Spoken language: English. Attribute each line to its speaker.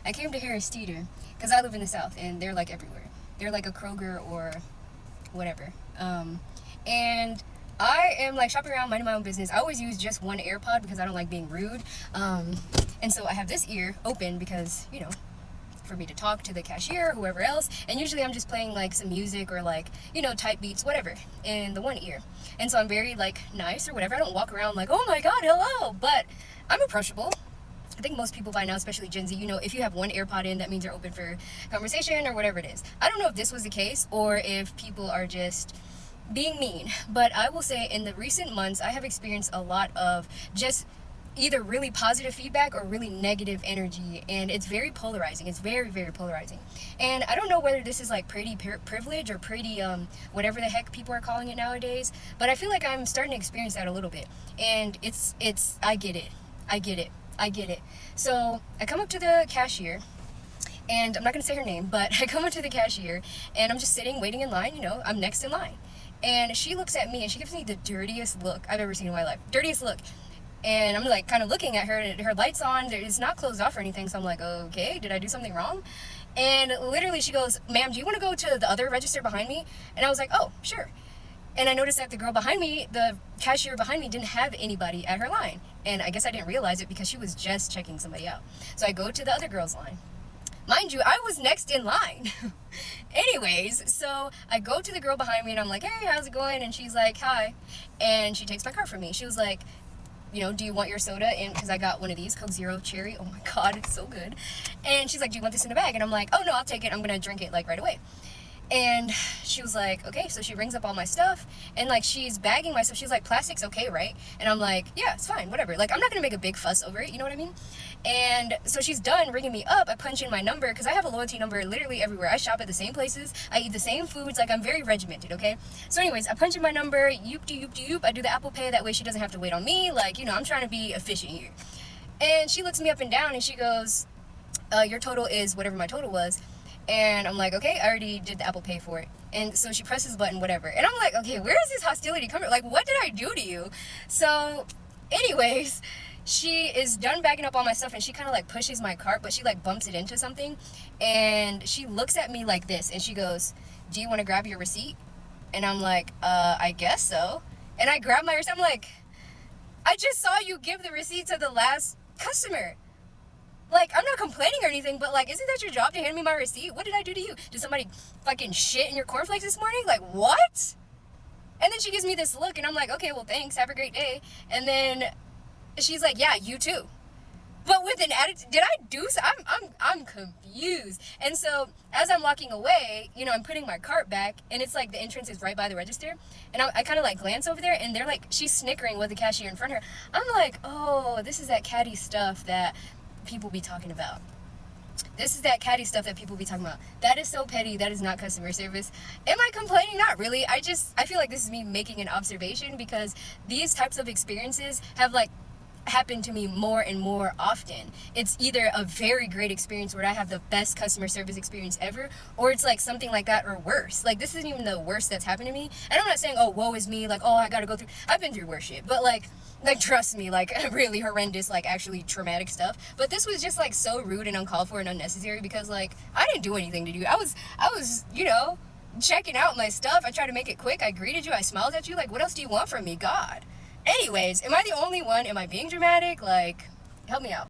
Speaker 1: I came to Harris Teeter because I live in the South and they're like everywhere. They're like a Kroger or whatever. And I am like shopping around, minding my own business. I always use just one AirPod because I don't like being rude. And so I have this ear open because, you know, for me to talk to the cashier or whoever else. And usually I'm just playing like some music or like, you know, type beats, whatever, in the one ear. And so I'm very like nice or whatever. I don't walk around like, oh my God, hello. But I'm approachable. I think most people by now, especially Gen Z, you know, if you have one AirPod in, that means you're open for conversation or whatever it is. I don't know if this was the case or if people are just being mean, but I will say in the recent months, I have experienced a lot of just either really positive feedback or really negative energy, and it's very polarizing. It's very, very polarizing. And I don't know whether this is like pretty privilege or pretty whatever the heck people are calling it nowadays, but I feel like I'm starting to experience that a little bit. And it's I get it. So I come up to the cashier, and I'm not gonna say her name, but I come up to the cashier and I'm just sitting waiting in line, you know, I'm next in line. And she looks at me and she gives me the dirtiest look I've ever seen in my life. Dirtiest look. And I'm like kind of looking at her, and her light's on, it's not closed off or anything, so I'm like, okay, did I do something wrong? And literally she goes, ma'am, do you want to go to the other register behind me? And I was like, oh, sure. And I noticed that the girl behind me, the cashier behind me, didn't have anybody at her line. And I guess I didn't realize it because she was just checking somebody out. So I go to the other girl's line. Mind you, I was next in line. Anyways, so I go to the girl behind me and I'm like, hey, how's it going? And she's like, hi. And she takes my card from me. She was like, you know, do you want your soda? And because I got one of these, Coke Zero Cherry. Oh my God, it's so good. And she's like, do you want this in a bag? And I'm like, oh no, I'll take it. I'm going to drink it like right away. And she was like, okay. So she rings up all my stuff and like she's bagging my stuff. She's like, plastic's okay, right? And I'm like, yeah, it's fine, whatever. Like, I'm not gonna make a big fuss over it, you know what I mean? And so she's done ringing me up. I punch in my number because I have a loyalty number literally everywhere. I shop at the same places. I eat the same foods. Like, I'm very regimented, okay? So anyways, I punch in my number, yoop. I do the Apple Pay. That way she doesn't have to wait on me. Like, you know, I'm trying to be efficient here. And she looks me up and down and she goes, your total is whatever my total was. And I'm like, okay, I already did the Apple Pay for it. And so she presses the button, whatever. And I'm like, okay, where is this hostility coming? Like, what did I do to you? So anyways, she is done bagging up all my stuff and she kind of like pushes my cart, but she like bumps it into something. And she looks at me like this and she goes, do you want to grab your receipt? And I'm like, I guess so. And I grab my receipt. I'm like, I just saw you give the receipt to the last customer. Like, I'm not complaining or anything, but like, isn't that your job to hand me my receipt? What did I do to you? Did somebody fucking shit in your cornflakes this morning? Like, what? And then she gives me this look and I'm like, okay, well, thanks. Have a great day. And then she's like, yeah, you too. But with an attitude, did I do so? I'm confused. And so as I'm walking away, you know, I'm putting my cart back and it's like the entrance is right by the register. And I kind of like glance over there and they're like, she's snickering with the cashier in front of her. I'm like, oh, this is that catty stuff that people be talking about. This is that catty stuff that people be talking about. That is so petty. That is not customer service. Am I complaining? Not really. I feel like this is me making an observation because these types of experiences have like happened to me more and more often. It's either a very great experience where I have the best customer service experience ever, or it's like something like that or worse. Like, this isn't even the worst that's happened to me. And I'm not saying, oh, woe is me, like, oh, I gotta go through. I've been through worse shit, but like trust me, like really horrendous, like actually traumatic stuff. But this was just like so rude and uncalled for and unnecessary because like I didn't do anything to you. I was, you know, checking out my stuff. I tried to make it quick. I greeted you. I smiled at you. Like, what else do you want from me? God. Anyways, am I the only one? Am I being dramatic? Like, help me out.